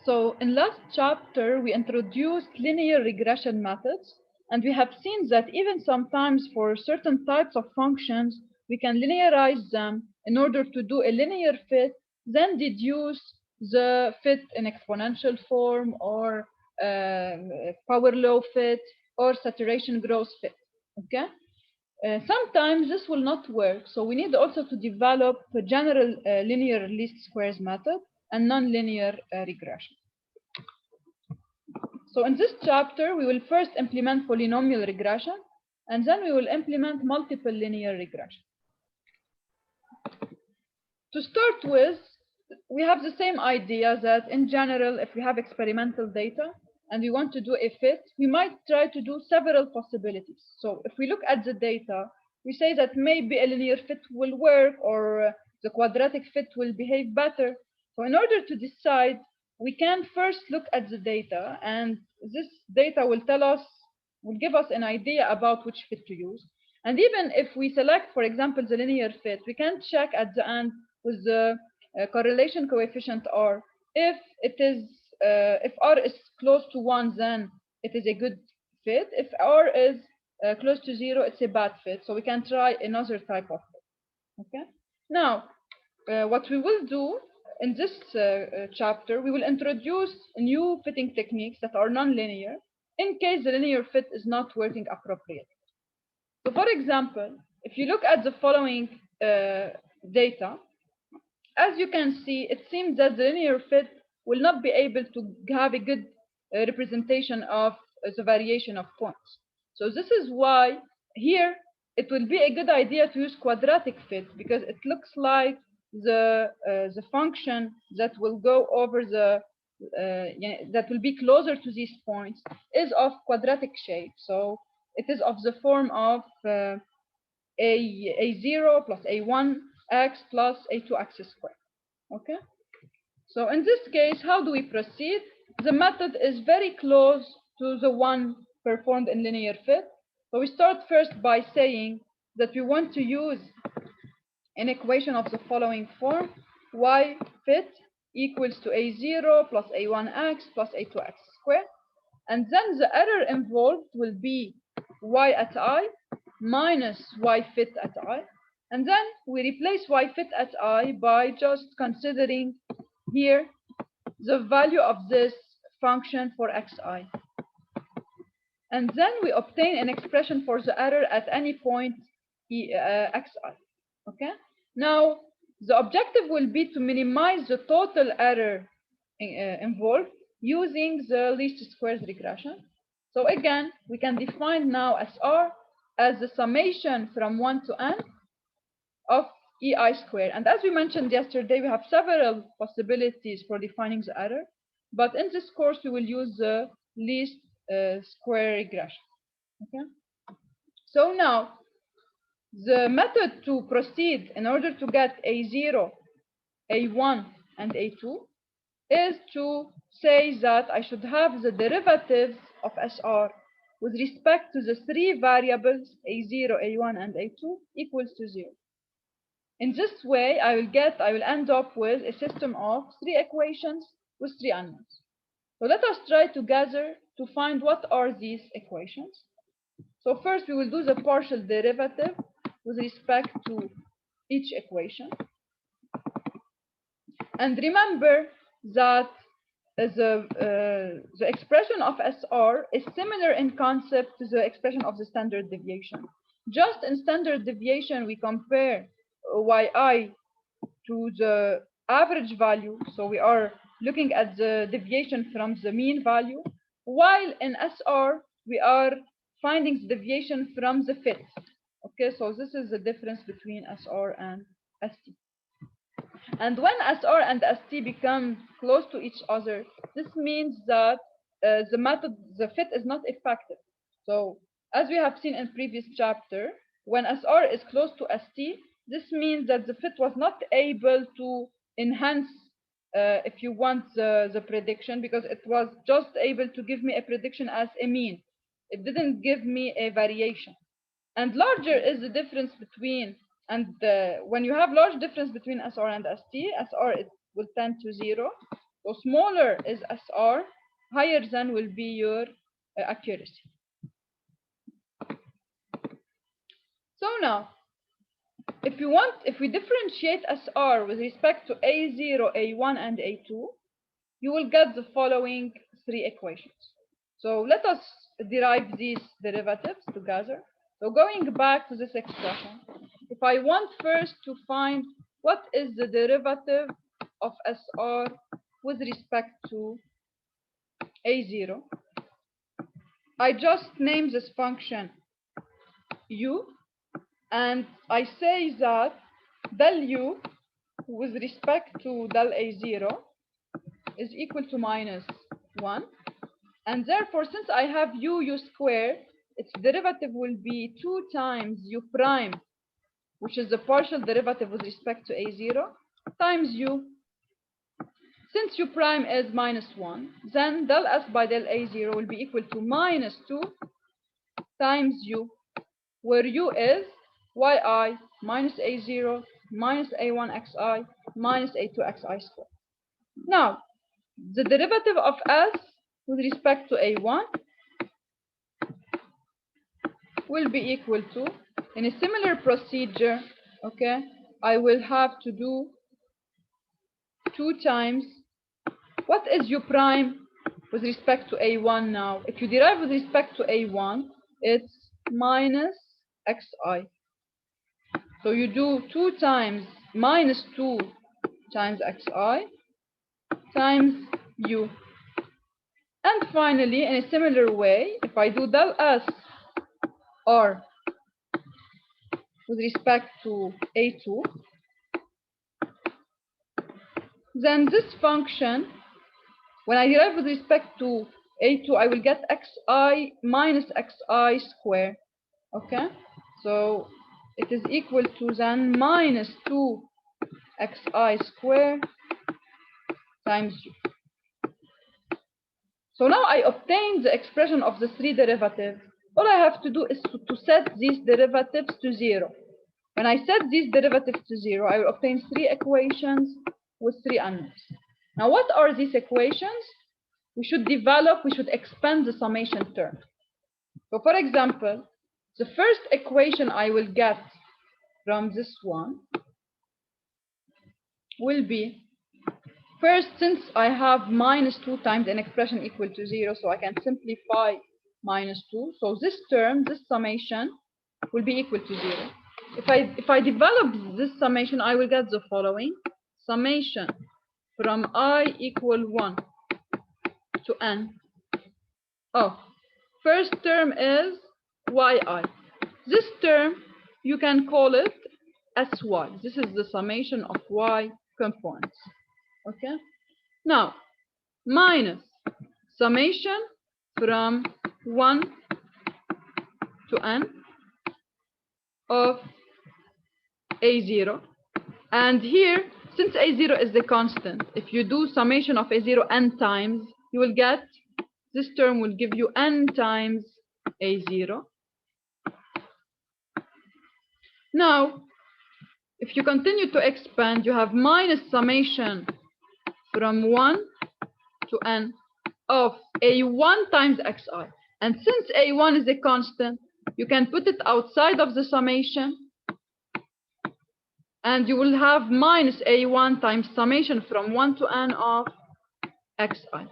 So in last chapter, we introduced linear regression methods, and we have seen that even sometimes for certain types of functions, we can linearize them in order to do a linear fit, then deduce the fit in exponential form or power law fit or saturation growth fit. Okay. Sometimes this will not work, so we need also to develop a general linear least squares method and nonlinear regression. So in this chapter, we will first implement polynomial regression, and then we will implement multiple linear regression. To start with, we have the same idea that in general, if we have experimental data and we want to do a fit, we might try to do several possibilities. So if we look at the data, we say that maybe a linear fit will work or the quadratic fit will behave better. So in order to decide, we can first look at the data, and this data will give us an idea about which fit to use. And even if we select, for example, the linear fit, we can check at the end with the correlation coefficient R. If if R is close to 1, then it is a good fit. If R is close to 0, it's a bad fit. So we can try another type of fit. Okay. Now, what we will do in this chapter, we will introduce new fitting techniques that are nonlinear in case the linear fit is not working appropriately. So, for example, if you look at the following data, as you can see, it seems that the linear fit will not be able to have a good representation of the variation of points. So this is why here it will be a good idea to use quadratic fit, because it looks like the function that will go over that will be closer to these points is of quadratic shape. So it is of the form of a0 plus a1 x plus a2x squared. Okay. So in this case, how do we proceed? The method is very close to the one performed in linear fit. So we start first by saying that we want to use an equation of the following form: y fit equals to a0 plus a1x plus a2x squared. And then the error involved will be y at I minus y fit at I. And then we replace y fit at I by just considering here the value of this function for xi. And then we obtain an expression for the error at any point xi. Okay. Now, the objective will be to minimize the total error involved using the least squares regression. So again, we can define now SR as the summation from 1 to n of EI squared. And as we mentioned yesterday, we have several possibilities for defining the error. But in this course, we will use the least square regression. Okay. So now, the method to proceed in order to get A0, A1, and A2 is to say that I should have the derivatives of SR with respect to the three variables A0, A1, and A2 equals to 0. In this way, I will end up with a system of three equations with three unknowns. So let us try together to find what are these equations. So first we will do the partial derivative with respect to each equation. And remember that the expression of SR is similar in concept to the expression of the standard deviation. Just in standard deviation, we compare yi to the average value. So we are looking at the deviation from the mean value, while in SR, we are finding the deviation from the fit. Okay, so this is the difference between SR and ST. And when SR and ST become close to each other, this means that the fit is not effective. So as we have seen in previous chapter, when SR is close to ST, this means that the fit was not able to enhance, if you want, the prediction, because it was just able to give me a prediction as a mean. It didn't give me a variation. And larger is the difference between, and when you have large difference between SR and ST, SR it will tend to 0, So smaller is SR, higher than will be your accuracy. So now, if we differentiate SR with respect to A0, A1, and A2, you will get the following three equations. So let us derive these derivatives together. So going back to this expression, if I want first to find what is the derivative of SR with respect to A0, I just name this function U, and I say that del U with respect to del A0 is equal to -1. And therefore, since I have u squared, its derivative will be 2 times u prime, which is the partial derivative with respect to A0, times u. Since u prime is -1, then del S by del A0 will be equal to -2 times u, where u is yi minus A0 minus A1 xi minus A2 xi squared. Now, the derivative of S with respect to A1 will be equal to, in a similar procedure, okay, I will have to do 2 times, what is u prime with respect to A1 now? If you derive with respect to A1, it's minus xi. So you do 2 times -2 times xi times u. And finally, in a similar way, if I do del S or with respect to A2, then this function, when I derive with respect to A2, I will get xi minus xi squared. Okay, so it is equal to then -2 xi squared times u. So now I obtain the expression of the three derivatives. All I have to do is to set these derivatives to 0. When I set these derivatives to 0, I will obtain three equations with three unknowns. Now, what are these equations? We should expand the summation term. So, for example, the first equation I will get from this one will be, first, since I have -2 times an expression equal to 0, so I can simplify -2. So this term, this summation, will be equal to 0. If I develop this summation, I will get the following. Summation from I equal 1 to n. Oh, first term is yi. This term, you can call it sy. This is the summation of y components. Okay? Now, minus summation from 1 to n of A0. And here, since A0 is the constant, if you do summation of A0 n times, you will get, this term will give you n times A0. Now, if you continue to expand, you have minus summation from 1 to n of A1 times xi. And since A1 is a constant, you can put it outside of the summation, and you will have minus A1 times summation from 1 to n of xi.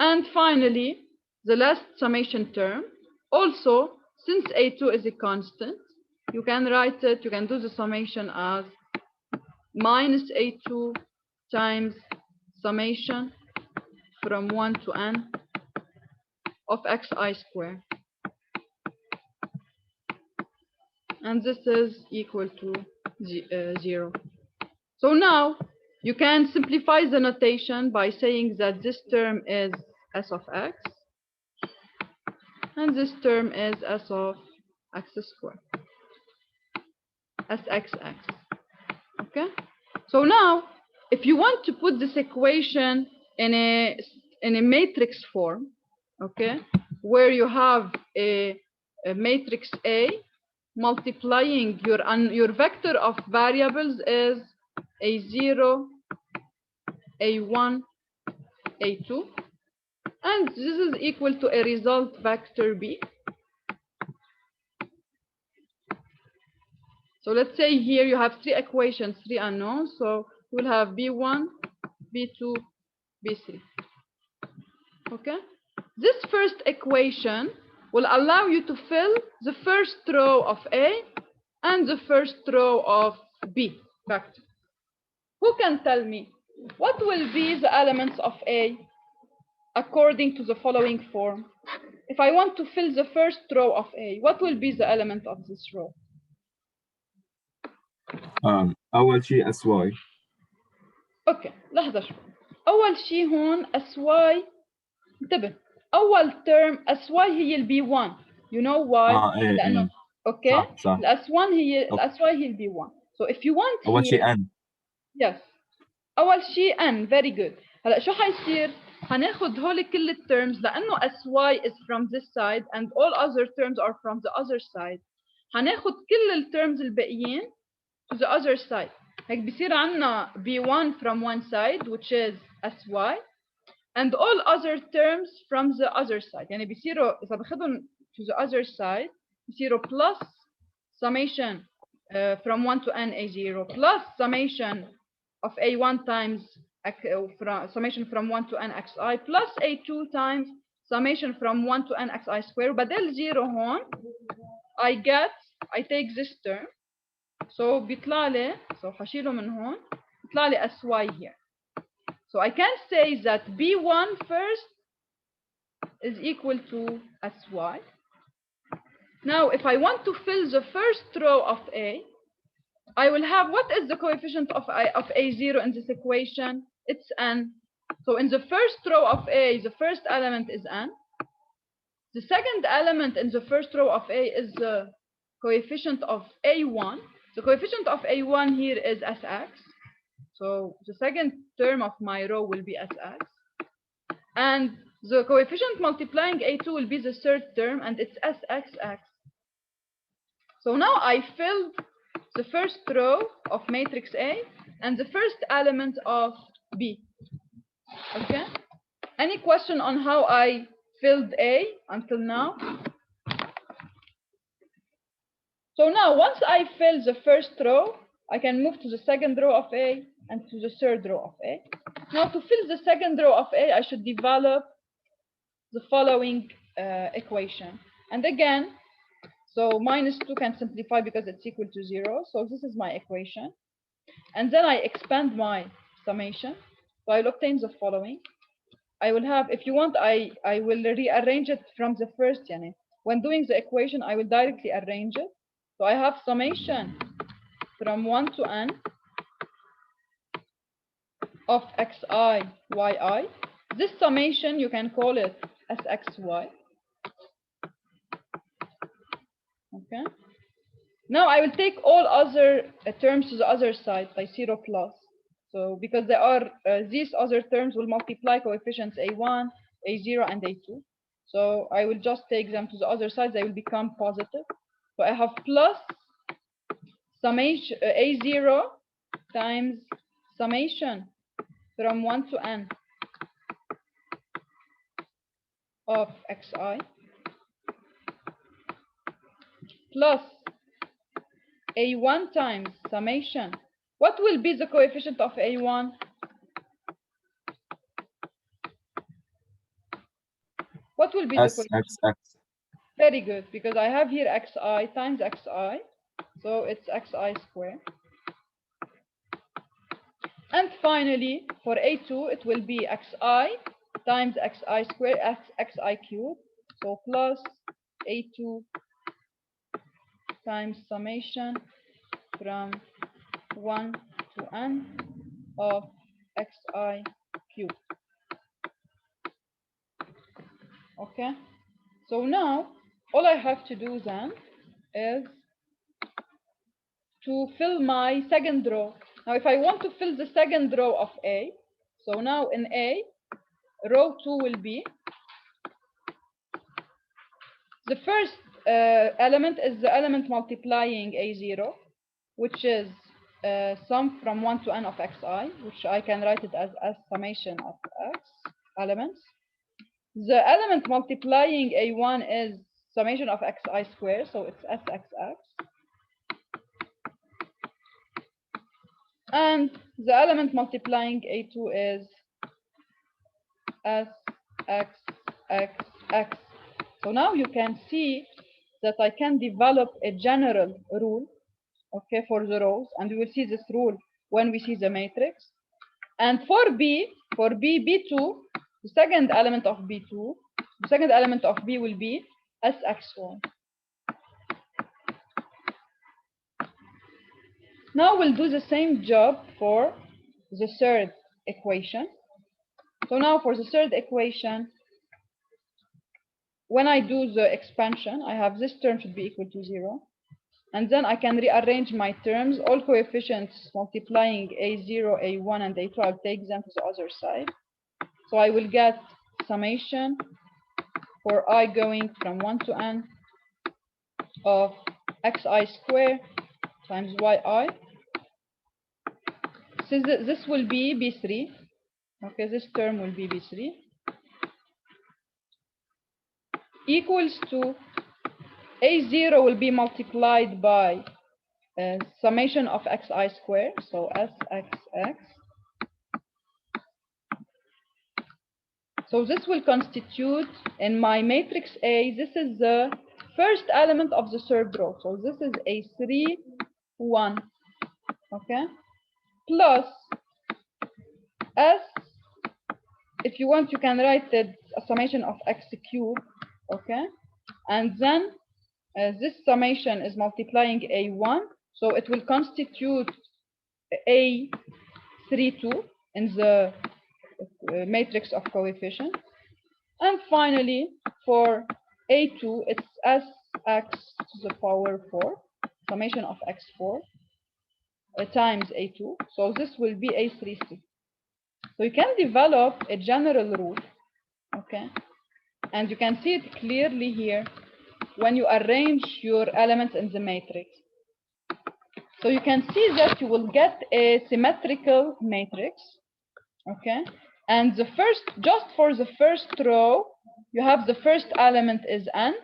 And finally, the last summation term, also, since A2 is a constant, you can write it, you can do the summation as minus A2 times summation from 1 to n of xi squared. And this is equal to 0. So now you can simplify the notation by saying that this term is s of x, and this term is s of x squared, sxx. Okay? So now, if you want to put this equation in a matrix form, okay, where you have a matrix A multiplying your vector of variables is A0, A1, A2, and this is equal to a result vector B. So let's say here you have three equations, three unknowns. So we'll have B1, B2, B3. Okay? This first equation will allow you to fill the first row of A and the first row of B vector. Who can tell me what will be the elements of A according to the following form? If I want to fill the first row of A, what will be the element of this row? أول شيء SY. اوكي لحظة شوي. أول شيء هون SY، انتبه، أول term SY هي ال B1. You know why؟ إيه لأنه إيه اوكي صح ال S1 هي ال SY هي ال B1. So if you want أول شيء here N. yes أول شيء N. very good. هلا شو حيصير؟ هناخد هول كل الترمز لأنه SY is from this side and all other terms are from the other side. هناخد كل الترمز الباقيين to the other side. هيك بصير عنا B1 from one side which is SY and all other terms from the other side. يعني بصيروا إذا باخدهم to the other side بصيروا plus summation from 1 to n A0 plus summation of A1 times summation from 1 to n xi plus A2 times summation from 1 to n xi square. بدل 0 هون I take this term. So بيطلع لي حشيله من هون بيطلع لي SY here. So I can say that B1 first is equal to SY. Now if I want to fill the first row of A, I will have, what is the coefficient of A0 in this equation? It's n. So in the first row of A, the first element is n. The second element in the first row of A is the coefficient of A1. The coefficient of A1 here is Sx. So the second term of my row will be Sx. And the coefficient multiplying A2 will be the third term, and it's Sxx. So now I filled the first row of matrix A and the first element of B. Okay? Any question on how I filled A until now? So now once I fill the first row, I can move to the second row of A and to the third row of A. Now to fill the second row of A, I should develop the following equation. And again, so minus 2 can simplify because it's equal to 0. So this is my equation. And then I expand my summation. So I'll obtain the following. I will have, if you want, I will rearrange it from the first. Yani. When doing the equation, I will directly arrange it. So I have summation from 1 to n of xi, yi. This summation, you can call it as xy. Okay. Now I will take all other terms to the other side by 0 plus. So because there are these other terms will multiply coefficients A1, A0, and A2. So I will just take them to the other side. They will become positive. So I have plus summation A0 times summation from 1 to n of xi plus A1 times summation. What will be the coefficient of A1? What will be the coefficient? SXX. Very good, because I have here xi times xi, so it's xi squared. And finally, for A2, it will be xi times xi squared xi cubed, so plus A2 times summation from 1 to n of xi cubed. Okay, so now all I have to do then is to fill my second row. Now if I want to fill the second row of A, so now in A, row 2 will be, the first element is the element multiplying A0, which is sum from 1 to n of xi, which I can write it as summation of x elements. The element multiplying a1 is summation of xi squared, so it's sxx. And the element multiplying a2 is sxxx. So now you can see that I can develop a general rule, okay, for the rows, and we will see this rule when we see the matrix. And for B2, the second element of B2, the second element of B will be sx1. Now we'll do the same job for the third equation. So now for the third equation, when I do the expansion, I have this term should be equal to 0. And then I can rearrange my terms, all coefficients multiplying a0, a1, and a2, I'll take them to the other side. So I will get summation for I going from 1 to n of xi squared times yi. So this will be B3. Okay, this term will be B3 equals to a0 will be multiplied by summation of xi squared, so sxx. So this will constitute in my matrix A, this is the first element of the third row. So this is a3, 1, okay, plus s, if you want, you can write it a summation of x cubed, okay, and then this summation is multiplying a1, so it will constitute a32 in the matrix of coefficients. And finally, for a2, it's sx to the power 4, summation of x4 times a2. So this will be a3c. So you can develop a general rule, okay? And you can see it clearly here when you arrange your elements in the matrix. So you can see that you will get a symmetrical matrix, okay? And the first, just for the first row, you have the first element is n,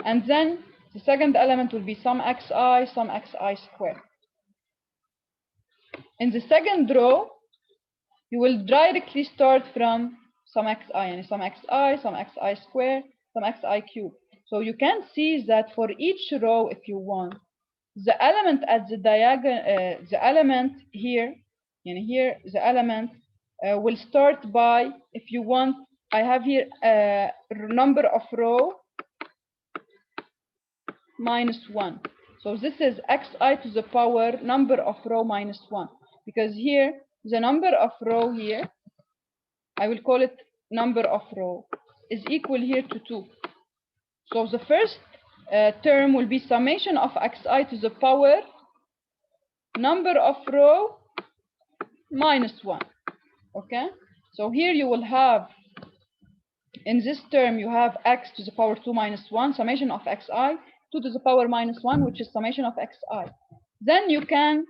and then the second element will be some xi squared. In the second row, you will directly start from some xi, and some xi squared, some xi cubed. So you can see that for each row, if you want, the element at the diagonal, the element here, and here, the element will start by, if you want, I have here a number of row minus 1. So this is xi to the power number of row minus 1. Because here, the number of row here, I will call it number of row, is equal here to 2. So the first term will be summation of xi to the power number of row minus 1. Okay, so here you will have, in this term, you have x to the power 2 minus 1, summation of xi, 2 to the power minus 1, which is summation of xi. Then you can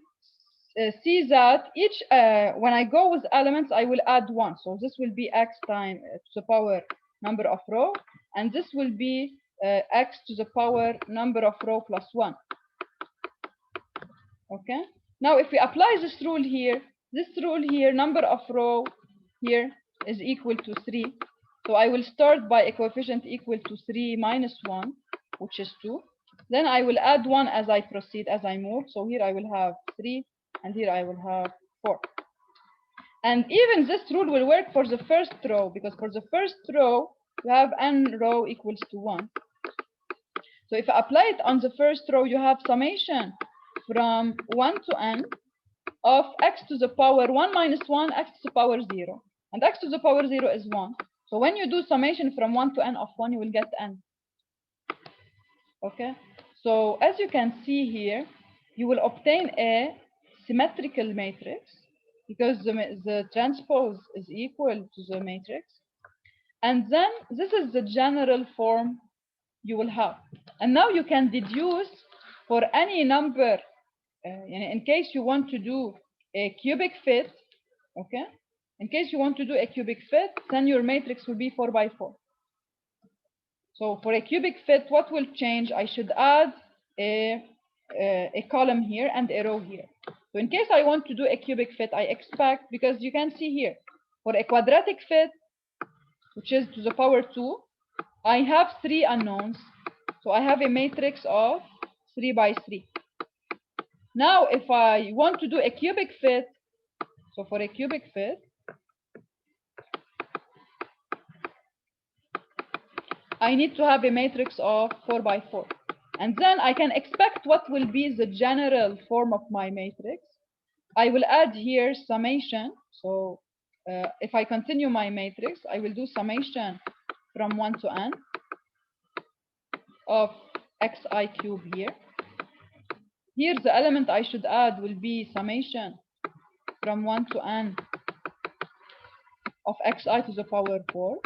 see that each, when I go with elements, I will add 1. So this will be x times to the power number of row, and this will be x to the power number of row plus 1. Okay, now if we apply this rule here, number of row here is equal to 3. So I will start by a coefficient equal to 3 minus 1, which is 2. Then I will add 1 as I proceed, as I move. So here I will have 3, and here I will have 4. And even this rule will work for the first row, because for the first row, you have n row equals to 1. So if I apply it on the first row, you have summation from 1 to n of x to the power 1 minus 1, x to the power 0. And x to the power 0 is 1. So when you do summation from 1 to n of 1, you will get n. Okay, so as you can see here, you will obtain a symmetrical matrix because the transpose is equal to the matrix. And then this is the general form you will have. And now you can deduce for any number in case you want to do a cubic fit, okay? In case you want to do a cubic fit, then your matrix will be 4 by 4. So for a cubic fit, what will change? I should add a column here and a row here. So in case I want to do a cubic fit, I expect, because you can see here, for a quadratic fit, which is to the power 2, I have 3 unknowns. So I have a matrix of 3 by 3. Now, if I want to do a cubic fit, so for a cubic fit, I need to have a matrix of 4 by 4. And then I can expect what will be the general form of my matrix. I will add here summation. So if I continue my matrix, I will do summation from 1 to n of xi cube here. Here, the element I should add will be summation from 1 to n of xi to the power 4.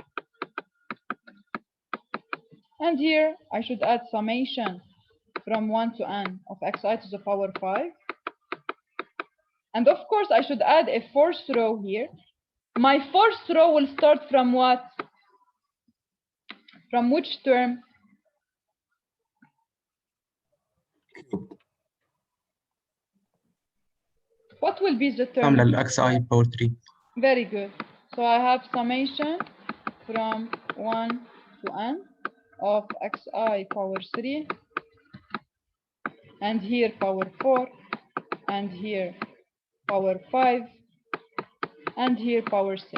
And here, I should add summation from 1 to n of xi to the power 5. And of course, I should add a 4th row here. My 4th row will start from what? From which term? What will be the term? xi power 3. Very good. So I have summation from 1 to n of xi power 3, and here power 4, and here power 5, and here power 6.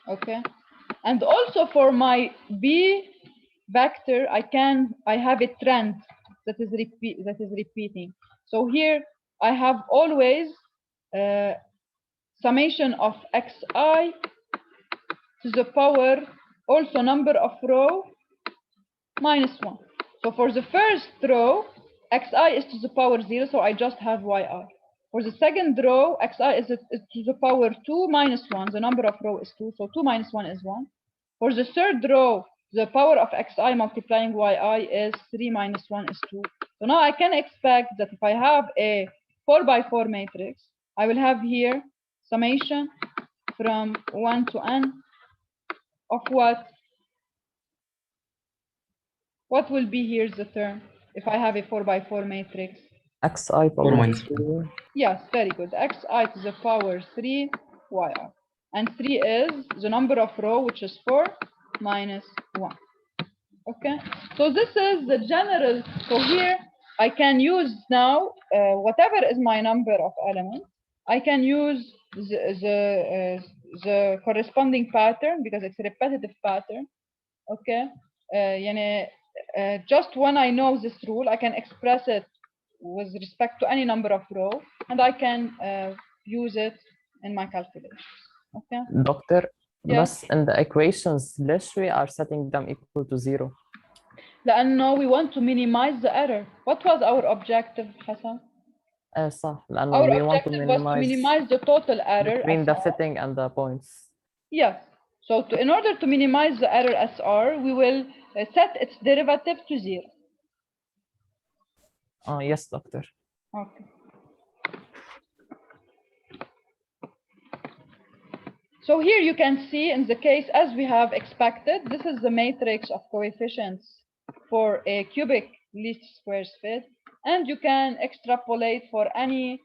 Okay. And also for my b vector, I have a trend that is repeating. So here I have always summation of xi to the power also number of row minus 1. So for the first row, xi is to the power 0, so I just have yi. For the second row, xi is to the power 2 minus 1. The number of row is 2, so 2 minus 1 is 1. For the third row, the power of xi multiplying yi is 3 minus 1 is 2. So now I can expect that if I have a 4 by 4 matrix, I will have here summation from 1 to n of what? What will be here the term if I have a 4 by 4 matrix? xi power minus 3. Yes, very good. xi to the power 3 yi. And 3 is the number of row, which is 4 minus 1. Okay, so this is the general. So here I can use now whatever is my number of elements, I can use the corresponding pattern because it's a repetitive pattern. Okay, just when I know this rule, I can express it with respect to any number of row, and I can use it in my calculations. Okay. Doctor, Yes. بس in the equations ليش we are setting them equal to 0? لأنه we want to minimize the error. What was our objective, Hassan? صح لأنه Our we want to objective was to minimize the total error between the SR. fitting and the points. Yes. So in order to minimize the error SR, we will set its derivative to 0. Yes, doctor. Okay. So here you can see in the case as we have expected, this is the matrix of coefficients for a cubic least squares fit, and you can extrapolate for any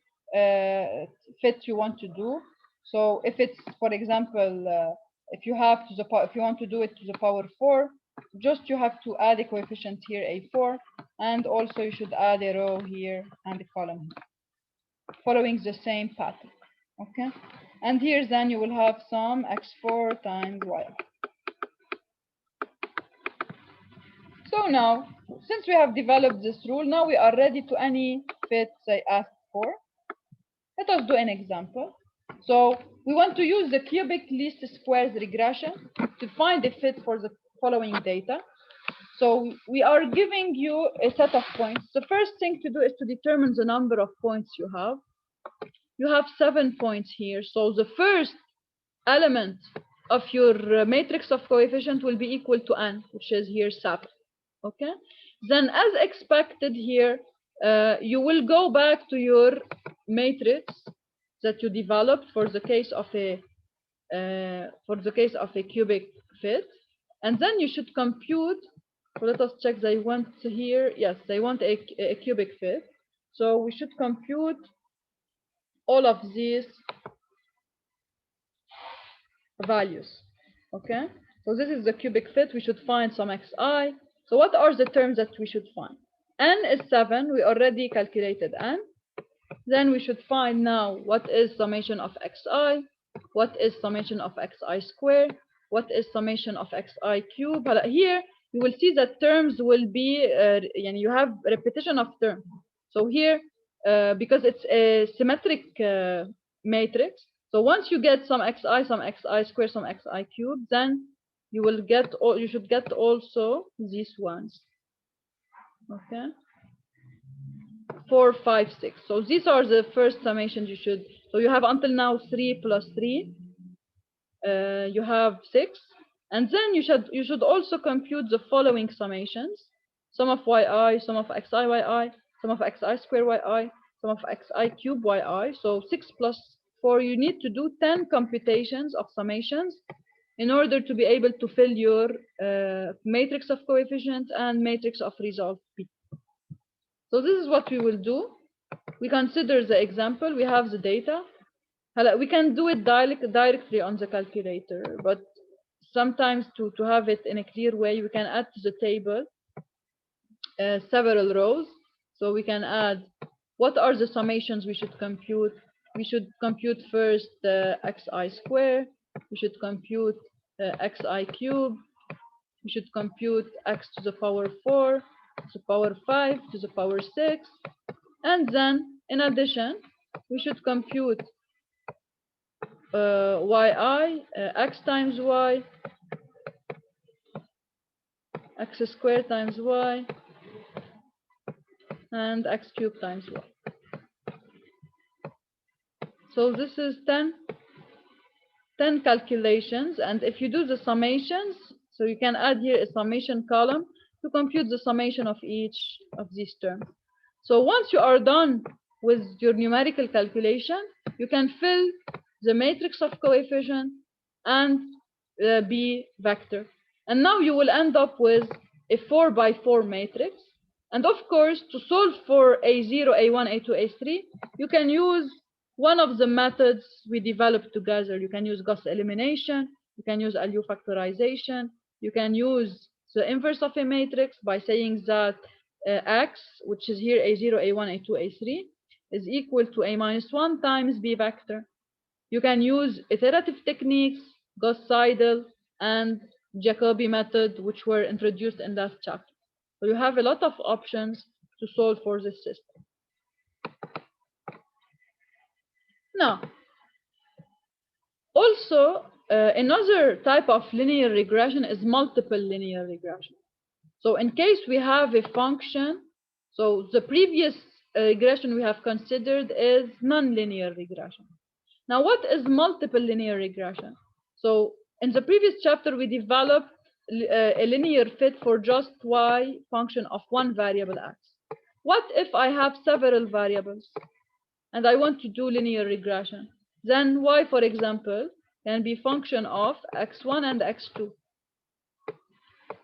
fit you want to do. So if it's, for example, if you want to do it to the power 4, just you have to add a coefficient here, a4, and also you should add a row here and a column here, following the same pattern. Okay, and here then you will have some x4 times y. So now, since we have developed this rule, now we are ready to any fit they asked for. Let us do an example. So we want to use the cubic least squares regression to find a fit for the following data. So we are giving you a set of points. The first thing to do is to determine the number of points you have. You have 7 points here. So the first element of your matrix of coefficient will be equal to n, which is here 7. Okay. Then as expected here, you will go back to your matrix that you developed for the case of a cubic fit, and then you should compute. So let us check. They want here. Yes, they want a cubic fit. So we should compute all of these values. Okay. So this is the cubic fit. We should find some xi. So what are the terms that we should find? N is 7. We already calculated n. Then we should find now what is summation of xi, what is summation of xi squared, what is summation of xi cube. Here you will see that terms will be, you have repetition of terms. So here, because it's a symmetric matrix, so once you get some xi squared, some xi cube, then you will get, you should get also these ones. Okay. 4, 5, 6. So these are the first summations you should. So you have until now 3 plus 3. You have 6, and then you should also compute the following summations: sum of yi, sum of xi yi, sum of xi square yi, sum of xi cube yi. So 6 plus 4. You need to do 10 computations of summations in order to be able to fill your matrix of coefficients and matrix of resolved P. So this is what we will do. We consider the example. We have the data. We can do it directly on the calculator, but sometimes to have it in a clear way, we can add to the table several rows. So we can add what are the summations we should compute. We should compute first xi square. We should compute xi cube. We should compute x to the power 4, to the power 5, to the power 6. And then, in addition, we should compute yi, x times y, x squared times y, and x cubed times y. So this is 10 calculations. And if you do the summations, so you can add here a summation column to compute the summation of each of these terms. So once you are done with your numerical calculation, you can fill the matrix of coefficient and B vector. And now you will end up with a 4 by 4 matrix. And of course, to solve for A0, A1, A2, A3, you can use one of the methods we developed together. You can use Gauss elimination, you can use LU factorization, you can use the inverse of a matrix by saying that X, which is here A0, A1, A2, A3, is equal to A minus 1 times B vector. You can use iterative techniques, Gauss-Seidel, and Jacobi method, which were introduced in that chapter. So you have a lot of options to solve for this system. Now, also, another type of linear regression is multiple linear regression. So in case we have a function, so the previous regression we have considered is nonlinear regression. Now, what is multiple linear regression? So in the previous chapter, we developed a linear fit for just y function of one variable x. What if I have several variables and I want to do linear regression? Then y, for example, can be function of x1 and x2.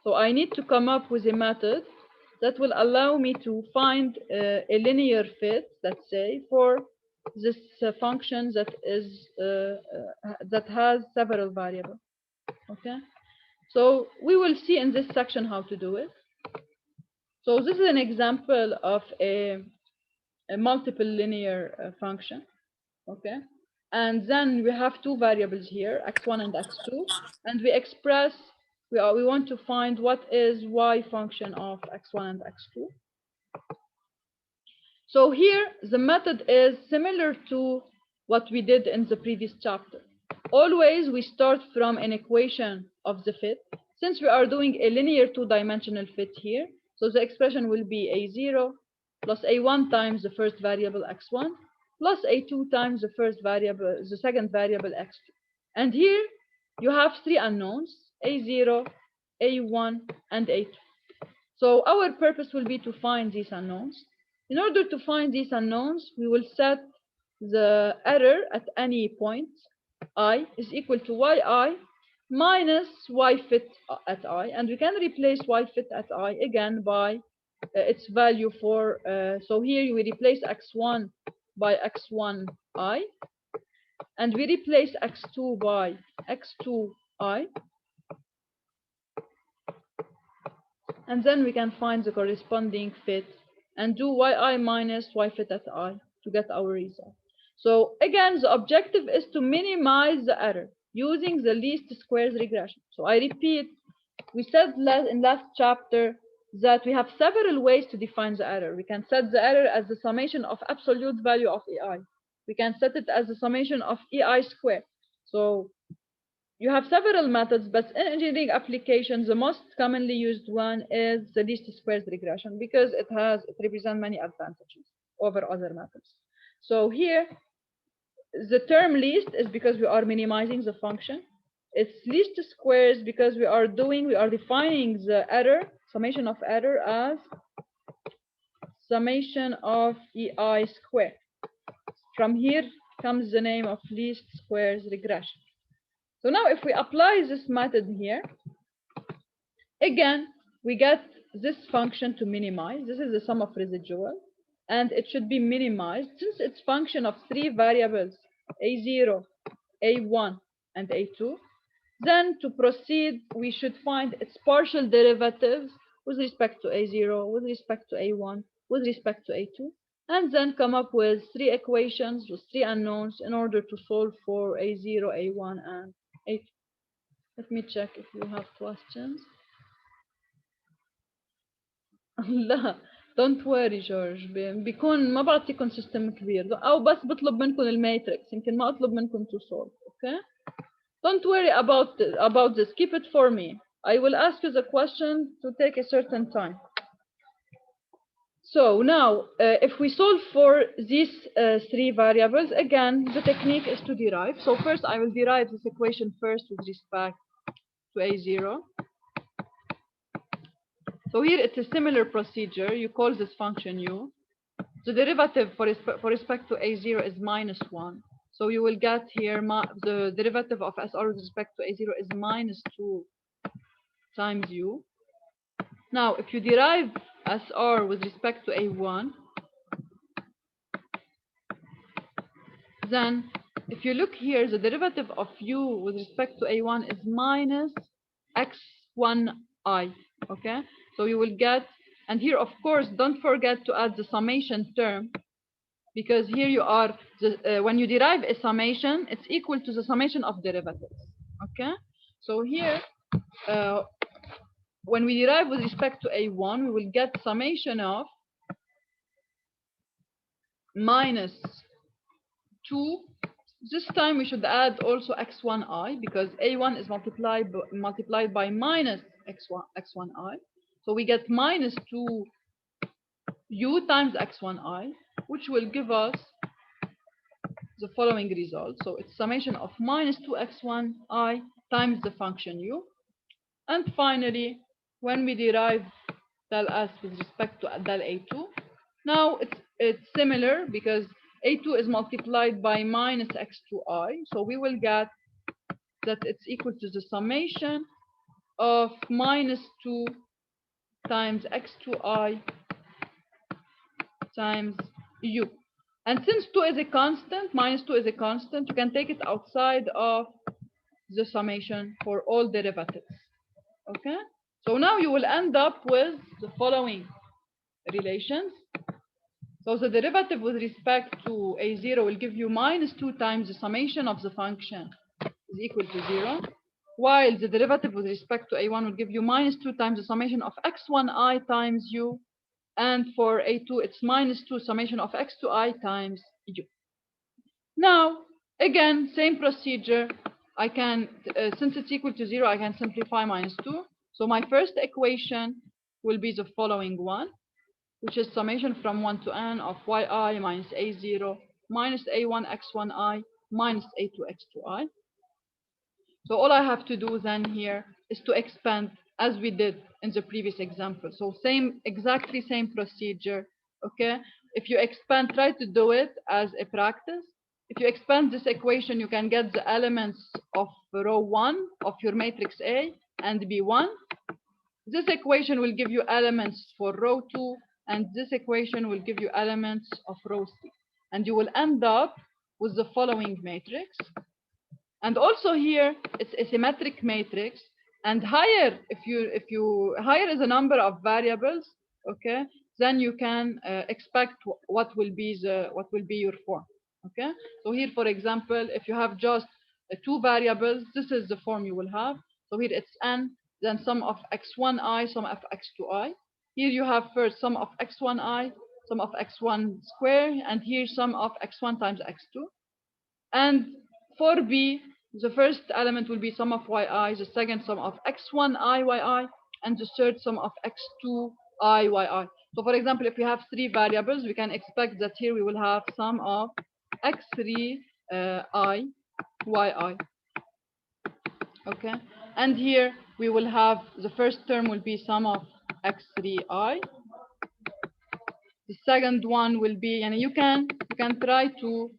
So I need to come up with a method that will allow me to find a linear fit, let's say, for this function that is that has several variables. Okay, so we will see in this section how to do it. So this is an example of a multiple linear function. Okay, and then we have two variables here, x1 and x2, and we express. We want to find what is y function of x1 and x2. So here, the method is similar to what we did in the previous chapter. Always, we start from an equation of the fit. Since we are doing a linear two-dimensional fit here, so the expression will be A0 plus A1 times the first variable x1 plus A2 times the second variable x2. And here, you have three unknowns, A0, A1, and A2. So our purpose will be to find these unknowns. In order to find these unknowns, we will set the error at any point I is equal to yi minus y fit at I, and we can replace y fit at I again by its value for, so here we replace x1 by x1I, and we replace x2 by x2I, and then we can find the corresponding fit and do yi minus y fit at I to get our result. So again, the objective is to minimize the error using the least squares regression. So I repeat, we said in last chapter that we have several ways to define the error. We can set the error as the summation of absolute value of EI. We can set it as the summation of EI squared. So you have several methods, but in engineering applications, the most commonly used one is the least squares regression because it represents many advantages over other methods. So here, the term least is because we are minimizing the function. It's least squares because we are defining the error, summation of error, as summation of EI squared. From here comes the name of least squares regression. So now if we apply this method here, again, we get this function to minimize. This is the sum of residual, and it should be minimized since it's function of three variables, A0, A1, and A2. Then to proceed, we should find its partial derivatives with respect to A0, with respect to A1, with respect to A2, and then come up with three equations with three unknowns in order to solve for A0, A1, and A2. Let me check if you have questions. لا don't worry جورج، بيكون ما بعطيكم سيستم كبير او بس بطلب منكم الماتريكس، يمكن ما اطلب منكم to solve. Okay, don't worry about this. Keep it for me. I will ask you the question to take a certain time. So now if we solve for these three variables, again the technique is to derive. So first I will derive this equation first with respect to A0. So here it's a similar procedure. You call this function u. The derivative for respect to A0 is -1. So you will get here the derivative of SR with respect to A0 is -2 times u. Now if you derive SR with respect to A1, then if you look here, the derivative of u with respect to A1 is minus x1i. Okay, so you will get, and here of course don't forget to add the summation term, because here you are when you derive a summation, it's equal to the summation of derivatives. Okay, so here when we derive with respect to A1, we will get summation of -2. This time we should add also x1i because A1 is multiplied by minus x1i. So we get -2 u times x1i, which will give us the following result. So it's summation of -2 x1i times the function u. And finally, when we derive del s with respect to del a2, now it's similar because a2 is multiplied by minus x2i. So we will get that it's equal to the summation of -2 times x2i times u. And since 2 is a constant, -2 is a constant, you can take it outside of the summation for all derivatives. Okay, so now you will end up with the following relations. So the derivative with respect to A0 will give you -2 times the summation of the function is equal to 0, while the derivative with respect to A1 will give you -2 times the summation of x1i times u, and for A2 it's -2 summation of x2i times u. Now again, same procedure. I can since it's equal to 0, I can simplify -2. So my first equation will be the following one, which is summation from 1 to n of yi minus a0 minus a1 x1i minus a2 x2i. So all I have to do then here is to expand as we did in the previous example. So exactly same procedure. Okay, if you expand, try to do it as a practice. If you expand this equation, you can get the elements of row 1 of your matrix A and B1. This equation will give you elements for row 2, and this equation will give you elements of row C. And you will end up with the following matrix. And also here, it's a symmetric matrix. And higher, if you higher is a number of variables, okay, then you can expect what will be your form. Okay, so here, for example, if you have just 2 variables, this is the form you will have. So here it's n, then sum of x1i, sum of x2i. Here you have first sum of x1i, sum of x1 square, and here sum of x1 times x2. And for B, the first element will be sum of yi, the second sum of x1i yi, and the third sum of x2i yi. So for example, if we have 3 variables, we can expect that here we will have sum of x3 I yi. Okay, and here we will have the first term will be sum of x3i. The second one will be, and you can try to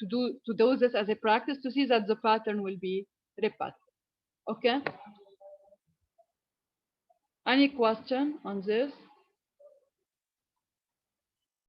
do this as a practice to see that the pattern will be repeated. Okay. Any question on this?